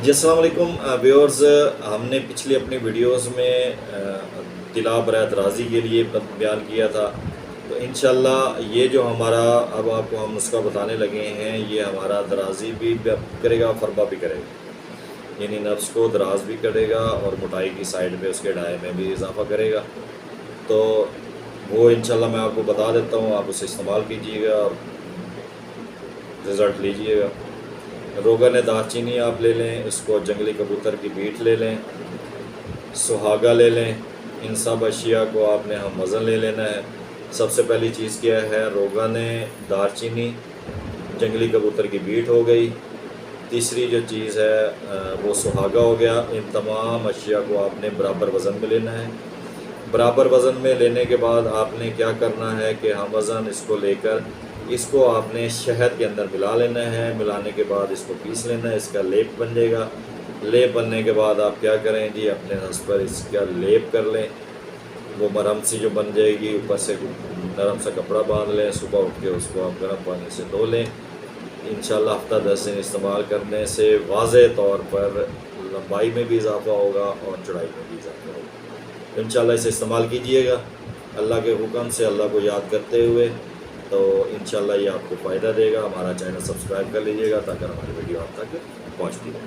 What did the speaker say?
جی السلام علیکم ویورز، ہم نے پچھلی اپنی ویڈیوز میں طلا برائے دراز کے لیے بیان کیا تھا، تو انشاءاللہ یہ جو ہمارا اب آپ کو ہم نسخہ بتانے لگے ہیں، یہ ہمارا درازی بھی کرے گا، فربا بھی کرے گا، یعنی نفس کو دراز بھی کرے گا اور موٹائی کی سائڈ پہ اس کے ڈھائی میں بھی اضافہ کرے گا۔ تو وہ انشاءاللہ میں آپ کو بتا دیتا ہوں، آپ اسے استعمال کیجیے گا اور رزلٹ لیجیے گا۔ روغن دار چینی آپ لے لیں، اس کو جنگلی کبوتر کی بیٹ لے لیں، سہاگا لے لیں، ان سب اشیاء کو آپ نے ہم وزن لے لینا ہے۔ سب سے پہلی چیز کیا ہے، روغن دار چینی، جنگلی کبوتر کی بیٹ ہو گئی، تیسری جو چیز ہے وہ سہاگا ہو گیا۔ ان تمام اشیاء کو آپ نے برابر وزن میں لینا ہے۔ برابر وزن میں لینے کے بعد آپ نے کیا کرنا ہے کہ ہم وزن اس کو لے کر اس کو آپ نے شہد کے اندر ملا لینا ہے۔ ملانے کے بعد اس کو پیس لینا ہے، اس کا لیپ بن جائے گا۔ لیپ بننے کے بعد آپ کیا کریں جی، اپنے نس پر اس کا لیپ کر لیں، وہ مرہم سی جو بن جائے گی، اوپر سے نرم سا کپڑا باندھ لیں، صبح اٹھ کے اس کو آپ گرم پانی سے دھو لیں۔ انشاءاللہ ہفتہ 10 دن استعمال کرنے سے واضح طور پر لمبائی میں بھی اضافہ ہوگا اور چوڑائی میں بھی اضافہ ہوگا۔ انشاءاللہ اسے استعمال کیجئے گا اللہ کے حکم سے، اللہ کو یاد کرتے ہوئے، تو انشاءاللہ یہ آپ کو فائدہ دے گا۔ ہمارا چینل سبسکرائب کر لیجئے گا تاکہ ہماری ویڈیو آپ تک پہنچتی رہے۔